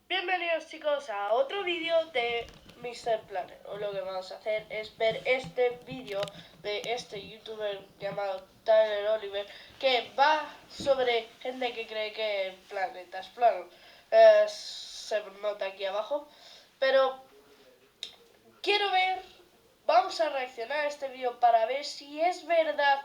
Bienvenidos chicos a otro vídeo de Mr. Planet. Hoy lo que vamos a hacer es ver este vídeo de este youtuber llamado Oliver, que va sobre gente que cree que el planeta es plano. Se nota aquí abajo, pero quiero ver, vamos a reaccionar a este vídeo para ver si es verdad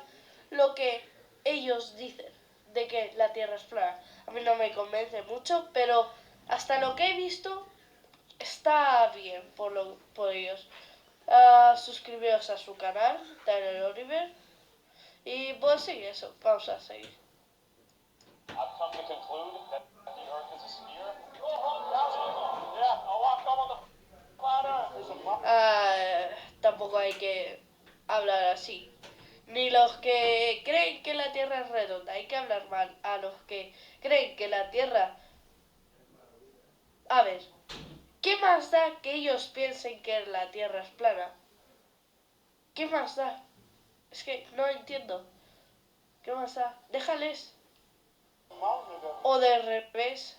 lo que ellos dicen de que la Tierra es plana. A mí no me convence mucho, pero hasta lo que he visto está bien por ellos. Suscribiros a su canal, Tyler Oliver. Y pues sí, eso, vamos a seguir. I've come to conclude that the Earth is a sphere. Yeah, I'll come on the flat Earth. There's a Tampoco hay que hablar así. Ni los que creen que la Tierra es redonda, hay que hablar mal a los que creen que la Tierra... A ver, ¿qué más da que ellos piensen que la Tierra es plana? ¿Qué más da? Es que no entiendo. ¿Qué más da? Déjales. O de revés.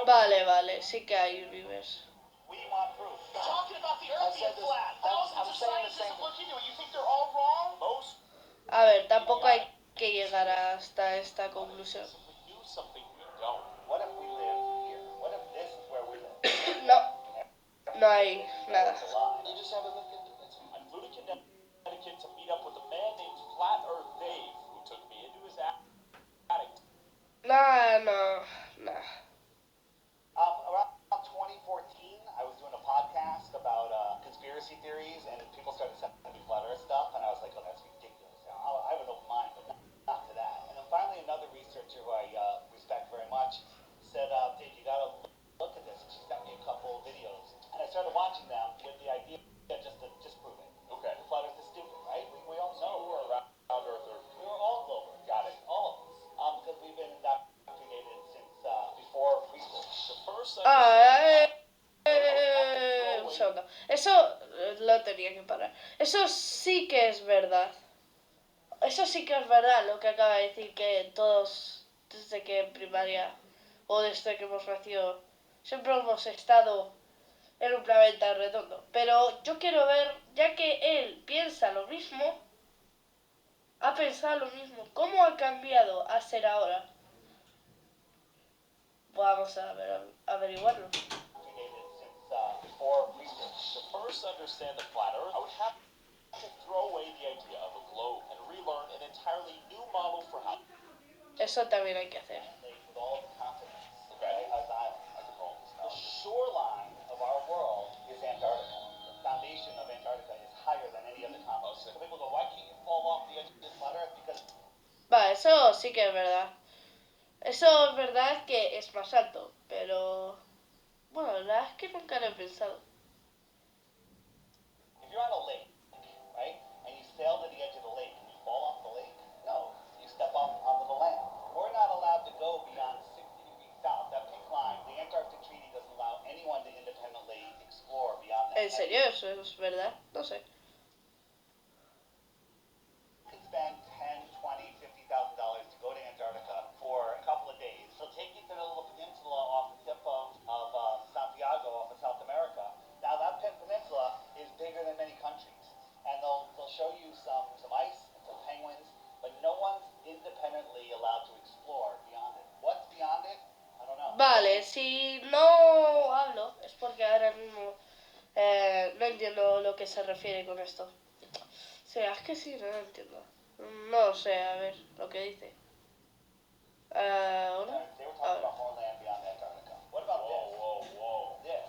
Vale, vale, sí que hay rivers. A ver, tampoco hay que llegar hasta esta conclusión. No, no hay nada. To meet up with a man named Flat Earth Dave, who took me into his attic. No. Around 2014, I was doing a podcast about conspiracy theories, and people started sending me flat Earth stuff, and I was like, oh, that's ridiculous. I have an open mind, but not to that. And then finally, another researcher who I respect very much said, Dave, you gotta look at this. And she sent me a couple of videos, and I started watching them with the idea just to disprove it. Okay. The flat Earth is stupid, right? We all So know. you were a round earther. We were all globers. Got it. All of us. Because we've been indoctrinated since before preschool. The first Un segundo. Eso lo tenía que parar. Eso sí que es verdad. Eso sí que es verdad lo que acaba de decir, que todos, desde que en primaria o desde que hemos nacido, siempre hemos estado en un planeta redondo. Pero yo quiero ver, ya que él piensa lo mismo, ha pensado lo mismo, ¿cómo ha cambiado a ser ahora? Vamos a ver, averiguarlo. To first understand the flat Earth, I would have to throw away the idea of a globe and relearn an entirely new model for how. Eso también hay que hacer. With all the continents, okay, as islands. The shoreline of our world is Antarctica. The foundation of Antarctica is higher than any other continent. So people go, why can't you fall off the edge of this flat Earth? Because Va, eso sí que es verdad. Eso es verdad que es más alto, pero... Bueno, la verdad es que nunca lo he pensado. if you're on a lake, right, and you sail to the edge of the lake, and you fall off the lake, no, you step off onto the land. We're not allowed to go beyond 60 degrees south. That pink line, the Antarctic Treaty doesn't allow anyone to independently explore beyond that. ¿En serio? ¿Eso es verdad? No sé. You can spend $10, $20, $50,000 to go to Antarctica for a couple of days. They'll take you to the little peninsula off the tip of Santiago, off of South America. Now that peninsula is bigger than many countries, and they'll show you some ice and some penguins, but no one's independently allowed to explore beyond it. What's beyond it? I don't know. Vale, si no hablo es porque ahora mismo no entiendo lo que se refiere con esto. Sí, es que sí, no lo entiendo. No sé, a ver lo que dice. ¿Ahora? They were talking about more land beyond Antarctica. What about this? Whoa. This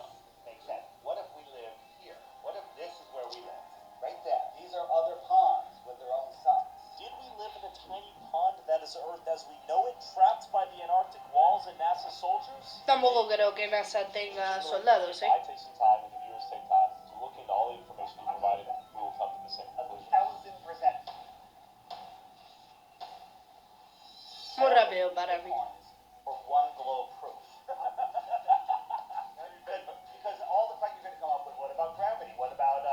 makes sense. What if we live here? What if this is where we live? Right there. These are other ponds with their own suns. Did we live in a tiny pond that is Earth as we know it, trapped by the Antarctic walls and NASA soldiers? Tampoco creo que NASA tenga soldados, ¿eh? I take some time and the viewers take time to look into all the information you provided, and we will come to the same conclusion. 1,000%. Muy rápido para mí. For one globe proof. Because all the fact you're going to come up with, what about gravity? What about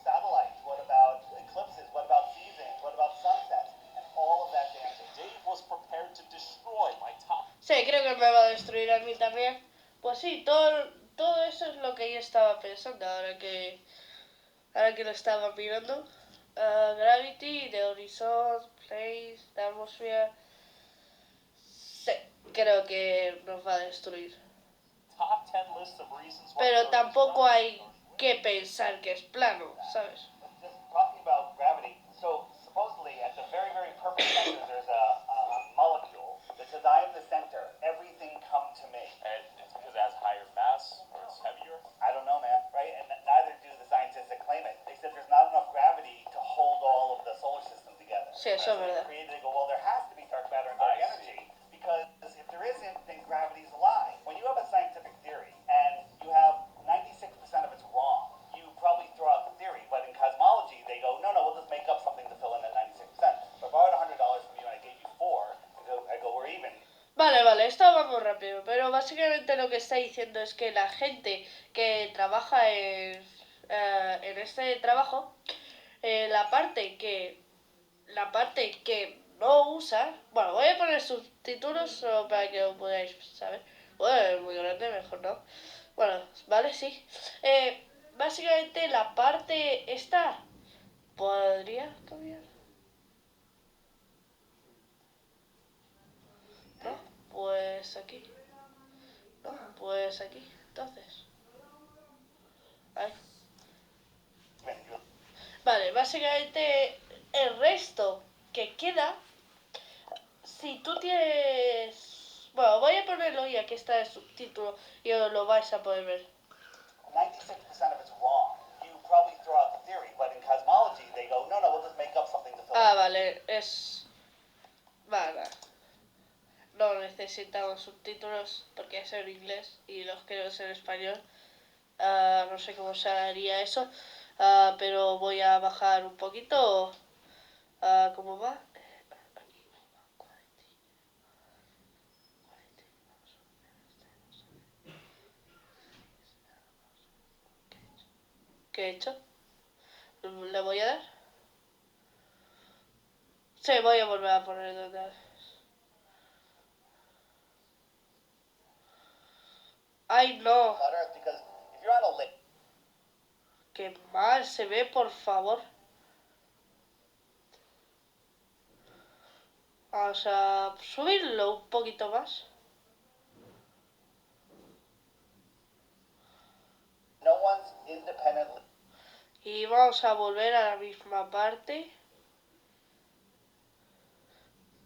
satellites? What about eclipses? What about seasons? What about sunsets? And all of that damn thing. Sí, creo que me va a destruir a mí también. Pues sí, todo eso es lo que yo estaba pensando ahora que lo estaba mirando. Gravity, the horizon, place, the atmosphere. Sí, creo que nos va a destruir. Top 10 list of reasons why Pero the Earth is tampoco round. hay que pensar que es plano, ¿sabes? Just talking about gravity. So supposedly, at the very, very perfect center, there's a molecule that says, "I am the center. Everything come to me." And it's because it has higher mass or it's heavier. I don't know, man. Right? And neither do the scientists that claim it. They said there's not enough gravity to hold all of the solar system together. Sí, eso es So they verdad. created. They go, well, there has to be dark matter and dark I energy because if there isn't, then gravity's a lie. When you have a scientific theory and you have 96% of it's wrong, you probably throw out the theory. But in cosmology, they go, no, we'll just make up something to fill in that 96%. So if I borrowed $100 from you and I gave you $4, I go, we're even. Vale, esto va muy rápido, pero básicamente lo que está diciendo es que la gente que trabaja en este trabajo, la parte que no usa, bueno, voy a poner subtítulos solo para que lo podáis saber. Bueno, es muy grande, mejor no. Bueno, vale, sí. Básicamente la parte esta podría cambiar. No, pues aquí. No, pues aquí. Entonces. Ahí. Vale, básicamente el resto que queda, si tú tienes... Bueno, voy a ponerlo y aquí está el subtítulo y lo vais a poder ver. 96% of it's wrong. You probably throw out the theory, but in cosmology they go, no, we'll just make up something to fill Ah, in. vale, es... Vale. No necesitamos subtítulos porque es en inglés y los quiero en español. No sé cómo se haría eso, pero voy a bajar un poquito. ¿Cómo va? ¿Qué he hecho? ¿Le voy a dar? Sí, voy a volver a poner donde... ¡Ay, no! On Earth, because if you're on a lake, ¡Qué mal se ve, por favor! Vamos a subirlo un poquito más. no one's independently. Y vamos a volver a la misma parte.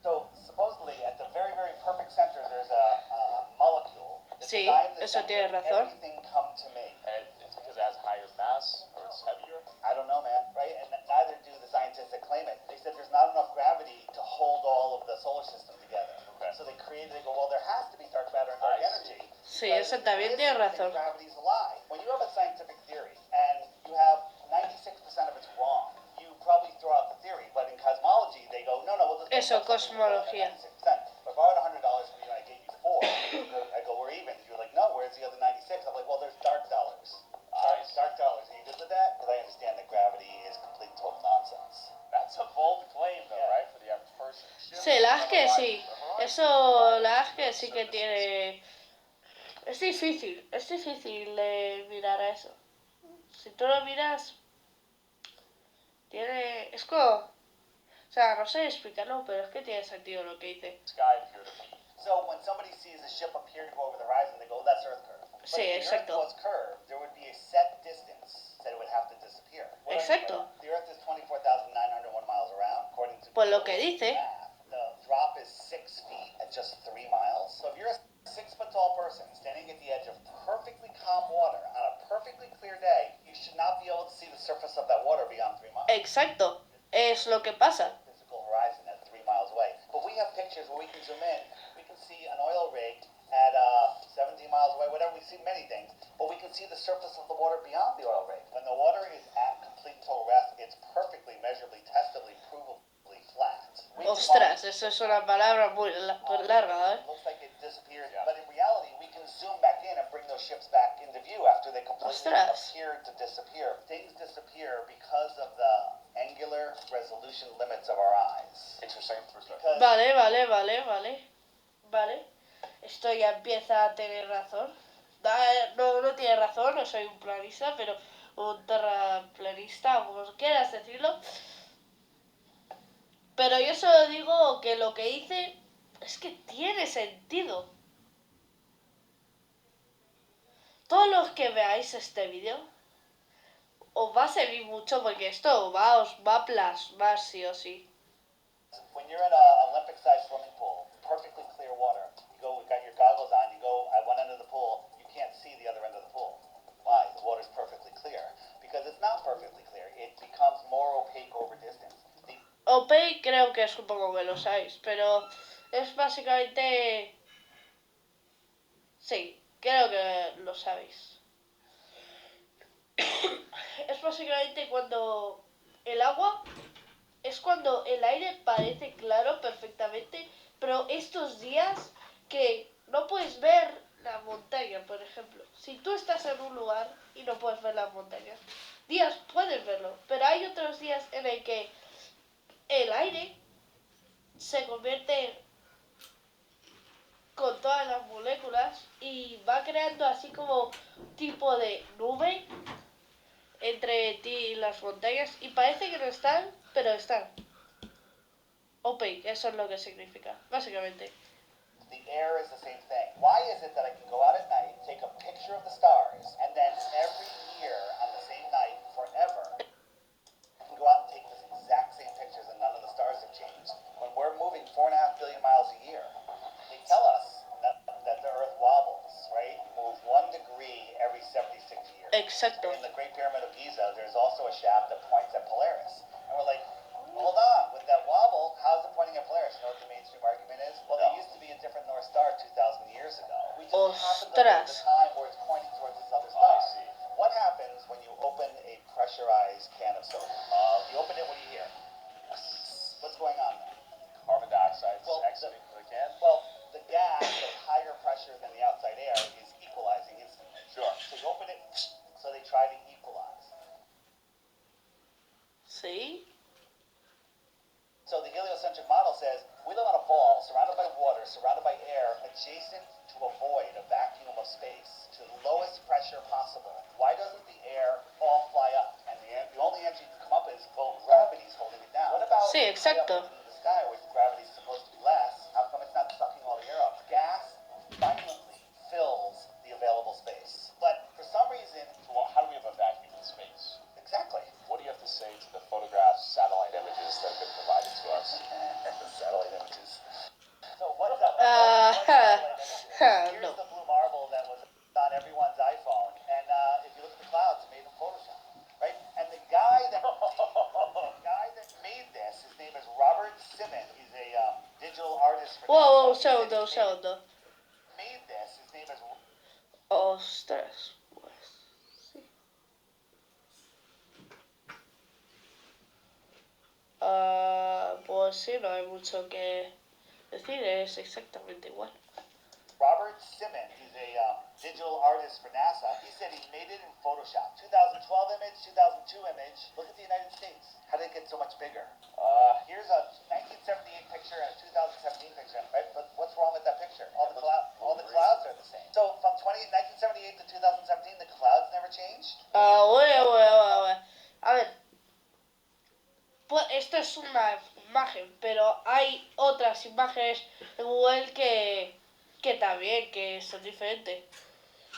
So supposedly, at the very, very perfect center, there's a molecule. That Sí, says, "I am the eso center. tiene razón. Everything come to me." And it's because it has higher mass or it's heavier. I don't know, man. Right? And neither do the scientists that claim it. They said there's not enough gravity to hold all of the solar system together. Okay. So they created. They go, well, there has to be dark matter and dark I energy. Sí, Because eso también if tiene there isn't, razón. then gravity's a lie. When you have a scientific theory and you have 96% of it's wrong, you probably throw out the theory. But in cosmology, they go, no, we'll just make Eso, up something to fill in cosmología. that 96%. If I borrowed $100 from you and I gave you $4, I go, we're even. You're like, no, where's the other 96? I'm like, well, there's dark dollars. Dark dollars. Are you good with that? Because I understand that gravity is complete total nonsense. That's a bold claim, though, Yeah. right, for the average person. Sí, la verdad es que sí. Eso, la verdad es que sí que tiene... Es difícil mirar a eso. Si tú lo miras, tiene... Es como... O sea, no sé explicarlo, pero es que tiene sentido lo que dice. Sky appear to be. So when somebody sees a ship appear to go over the horizon, they go, that's Earth curve. But Sí, if the Earth exacto. was curved, there would be a set distance that it would have to disappear. Exacto. The Earth is 24,901 miles around, according to Pues lo que dice. math. The drop is 6 feet at just 3 miles. So if you're a 6-foot-tall person standing at the edge of perfectly calm water on a perfectly clear day, you should not be able to see the surface of that water beyond 3 miles. Exacto. Es lo que pasa. Physical horizon at 3 miles away. But we have pictures where we can zoom in. We can see an oil rig at 17 miles away, whatever. We see many things, but we can see the surface of the water beyond the oil rig. When the water is at complete total rest, it's perfectly, measurably, testably, provably flat. Ostras, eso es una palabra muy larga, ¿eh? Looks like it disappeared, Yeah. but in reality, we can zoom back in and bring those ships back into view after they completely Ostras. appeared to disappear. Things disappear because of the angular resolution limits of our eyes. Interesting perspective. Because Vale. esto ya empieza a tener razón. No tiene razón, no soy un planista, pero un terraplanista, o como quieras decirlo. Pero yo solo digo que lo que hice es que tiene sentido. Todos los que veáis este vídeo os va a servir mucho porque esto os va a plasmar sí o sí. When you're in an Olympic-sized swimming pool, perfectly clear water, you got your goggles on, you go at one end of the pool, you can't see the other end of the pool. Why? The water's perfectly clear. Because it's not perfectly clear. It becomes more opaque over distance. Opaque creo que es un poco que lo sabéis, pero es básicamente... Sí, creo que lo sabéis. Es básicamente cuando el agua... Es cuando el aire parece claro perfectamente, pero estos días que no puedes ver la montaña, por ejemplo. Si tú estás en un lugar y no puedes ver las montañas, días puedes verlo, pero hay otros días en el que el aire se convierte con todas las moléculas y va creando así como tipo de nube entre ti y las montañas y parece que no están, pero están. Opaque, eso es lo que significa, básicamente. The air is the same thing. Why is it that I can go out at night, take a picture of the stars, and then every year on the same night, forever, I can go out and take the exact same pictures and none of the stars have changed? When we're moving 4.5 billion miles a year, they tell us that the Earth wobbles, right? Moves 1 degree every 76 years. Exacto. In the Great Pyramid of Giza, there's also a shaft that points at Polaris. And we're like, hold on, with that wobble, how's it pointing at Polaris? You know what the mainstream argument is? Well, there used to be a different North Star 2,000 years ago. We just happened to be at the time where it's pointing towards this other star. What happens when you open a pressurized can of soda? You open it, what do you hear? What's going on there? Carbon dioxide exiting the can? Well, the gas at higher pressure than the outside air is equalizing instantly. Sure. So you open it, so they try to equalize. Sí. So the heliocentric model says we live on a ball surrounded by water, surrounded by air, adjacent to a void, a vacuum of space, to the lowest pressure possible. Why doesn't the air all fly up? And the only answer you can come up is, well, gravity's holding it down. What about Sí, exacto. up in the sky where gravity's supposed to be less? How come it's not sucking all the air up? Gas violently fills the available space. But for some reason, So how do we have a vacuum in space? exactly. What do you have to say to the photographs, satellite images that have been provided to us? Satellite images. So what is that? Satellite images? Here's No. the blue marble that was on everyone's iPhone, and if you look at the clouds, it's made in Photoshop, right? And the guy that made this, his name is Robert Simmons. He's a digital artist. Wow, segundo. Made this. His name is. Ostras, pues sí. Pues sí, no hay mucho que decir, es exactamente igual. Robert Simmons, he's a digital artist for NASA. He said he made it in Photoshop. 2012 image, 2002 image. Look at the United States. How did it get so much bigger? Here's a 1978 picture and a 2017 picture, right? But what's wrong with that picture? All the clouds are the same. So from 1978 to 2017, the clouds never changed? Bueno. A ver, pues esto es una imagen, pero hay otras imágenes en Google que también, que son diferentes.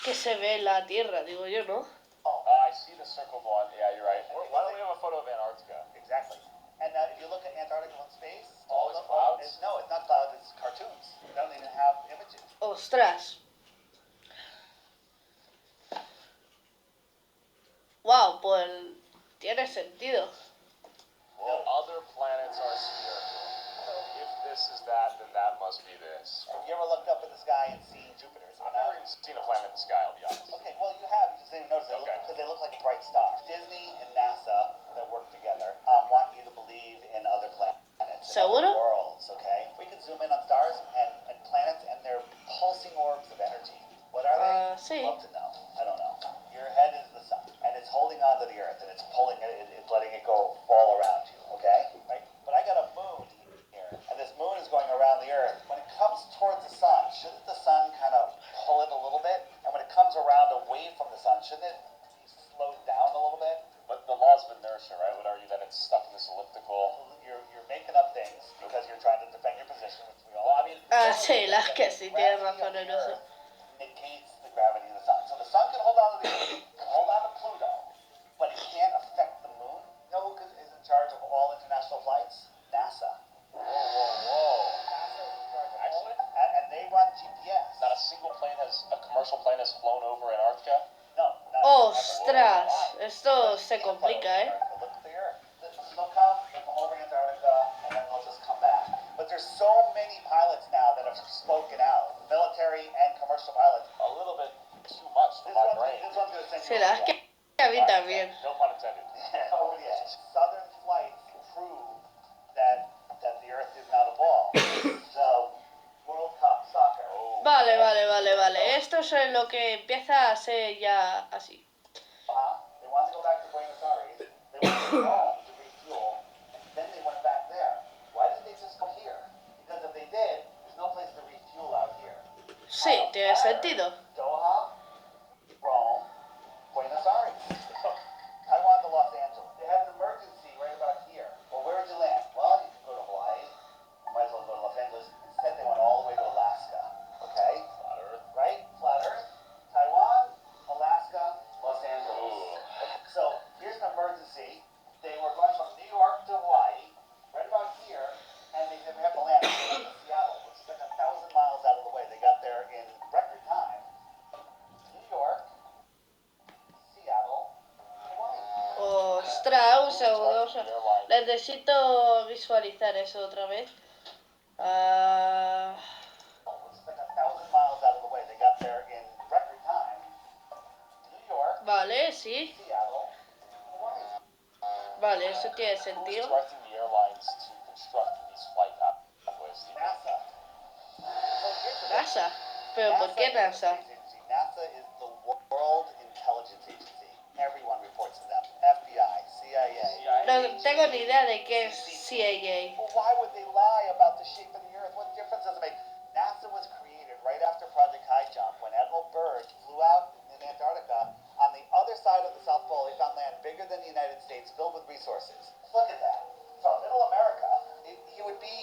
Que se ve la Tierra, digo yo, ¿no? I see the circled one. Yeah, you're right. Why don't we have a photo of Antarctica? Exactly. And if you look at Antarctica from space, All those clouds? No, it's not clouds, it's cartoons. They don't even have images. Ostras. Wow, pues tiene sentido. Well, other planets are spherical. So if this is that, then that must be this. You ever looked up at the sky and seen Jupiter? I've never even seen a planet in the sky, I'll be honest. Okay, well you have. You just didn't notice it because they look like a bright star. Disney and NASA that work together want you to believe in other planets, in ¿Seguro? other worlds. Okay, we can zoom in on stars and planets and their pulsing orbs of energy. What are they? Sí. Love to know. I don't know. Your head is the sun, and it's holding on to the Earth, and it's pulling it. It's letting it go fall around you. Okay, right? But I got a moon here, and this moon is going around. around the Earth. When it comes towards the sun, shouldn't the sun kind of pull it a little bit? And when it comes around away from the sun, shouldn't it be slowed down a little bit? But the laws of inertia, right, would argue that it's stuck in this elliptical. You're making up things because you're trying to defend your position, which we all. Well, I mean, Ah, sí, la que sí, tienes razón en eso. Negates the gravity of the sun. So the sun can hold on to the Earth, can hold on to Pluto, but it can't affect the moon. You know who is in charge of all international flights? NASA. whoa, whoa. NASA is in charge of Actually? and they run GPS. Not a single plane a commercial plane has flown over Antarctica? No, Ostras, esto se complica, ¿eh? Look at the Earth. They'll come over Antarctica, and then they'll just come back. But there's so many pilots now that have spoken out, military and commercial pilots. A little bit too much for my brain. This one's going to send Sí, you la es que a mí también. No pun intended. over the edge. Southern flights prove that the Earth is not a ball. So, World Cup soccer. Oh. Vale, vale, vale, vale. Esto es lo que empieza a ser ya así. They wanted to go back to Buenos Aires. They went to Rome to refuel. Then they went back there. Why didn't they just go here? Because if they did, there's no place to refuel out here. Sí, tiene sentido. Doha, Rome, Buenos Aires. Taiwan to Los Angeles. They had an emergency right about here. Well, where would you land? Well, you could go to Hawaii. You might as well go to Los Angeles. Instead, they went all the way to Alaska. Okay? Flat Earth. Right? Flat Earth. Taiwan, Alaska, Los Angeles. Ooh. So, here's an emergency. They were going from New York to Hawaii, right about here, and they said we have to land in Seattle, which is like 1,000 miles out of the way. They got there in record time. New York, Seattle, Hawaii. Ostras, un segundo. Necesito visualizar eso otra vez. Ah, Which is like 1,000 miles out of the way. They got there in record time. New York, vale, sí. Seattle, Hawaii. Vale, eso tiene Who's sentido. directing the airlines to construct these flight pathways? NASA. So here's the NASA. ¿Pero por qué NASA? NASA is the World Intelligence Agency. Everyone reports to them. FBI, CIA. No tengo ni idea de qué es CIA. Well, why would they lie about the shape of the Earth? What difference does it make? NASA was created right after Project High Jump when Admiral Byrd flew out in Antarctica. On the other side of the South Pole, they found land bigger than the United States, filled with resources. Look at that. So Middle America, he would be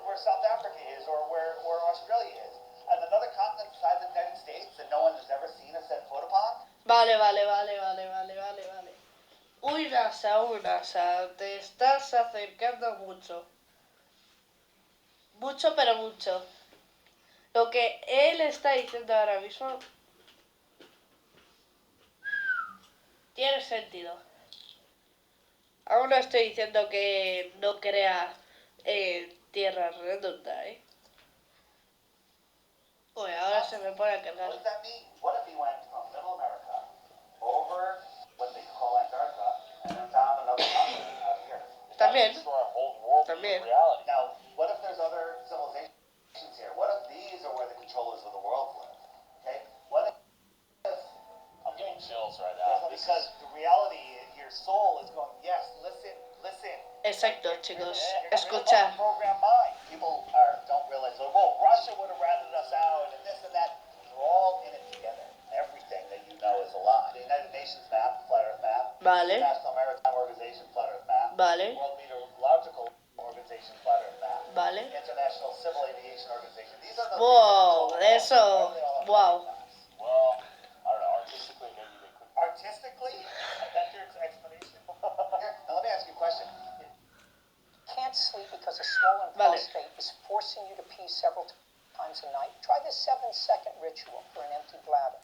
where South Africa is or where Australia is. And another continent the size of the United States that no one has ever seen or set foot upon? Vale, vale, vale, vale, vale, vale, vale. Uy, NASA, te estás acercando mucho. Mucho, pero mucho. Lo que él está diciendo ahora mismo tiene sentido. Aún no estoy diciendo que no crea tierra redonda, ¿eh? Uy, ahora se me pone a What cargar. does that mean? What if he went from Middle America over what they call Antarctica and then found another continent out here? También. Restore our whole world También. to reality. Now, what if there's other civilizations here? What if these are where the controllers of the world live? Okay? What if I'm getting chills right now. because the reality is your soul is going, yes, listen. Exacto, chicos. You're Escuchar. program mind. People don't realize, well, Russia would have ratted us out and this and that. We're all in it together. Everything that you know is a lie. The United Nations map, Flat Earth map. Vale. International Maritime Organization, Flat Earth map. Vale. World Meteorological Organization, Flat Earth map. Vale. International Civil Aviation Organization. These are the Wow, things that eso. Wow. Well, I don't know. Artistically, maybe they could. Artistically? That's your explanation? Here, now let me ask you a question. Can't sleep because a swollen Vale. prostate is forcing you to pee several times a night. Try this 7-second ritual for an empty bladder.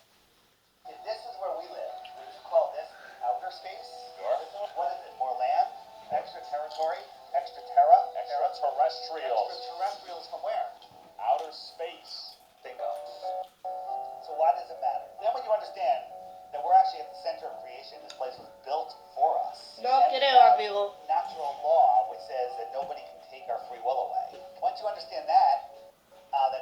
This is where we live. Would you call this outer space? Sure. What is it? More land? Extra territory? Extra terra? Extraterrestrials. Extraterrestrials from where? Outer space. Bingo. So why does it matter? Then when you understand that we're actually at the center of creation, this place was built for us. No And we creo, have amigo. natural law which says that nobody can take our free will away. Once you understand that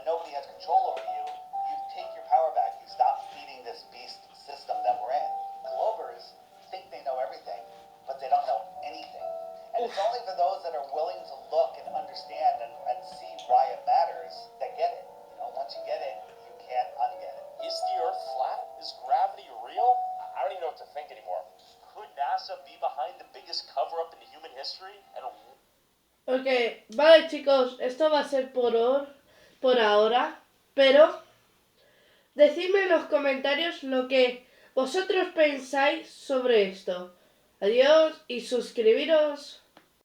nobody has control over you, you take your power back. You stop feeding this beast system that we're in. Globers think they know everything, but they don't know anything. And it's only for those that are willing to look and understand and see why it real? I don't even know what to think anymore. Could NASA be behind the biggest cover-up in human history? Ok, vale chicos, esto va a ser por ahora, pero decidme en los comentarios lo que vosotros pensáis sobre esto. Adiós y suscribiros.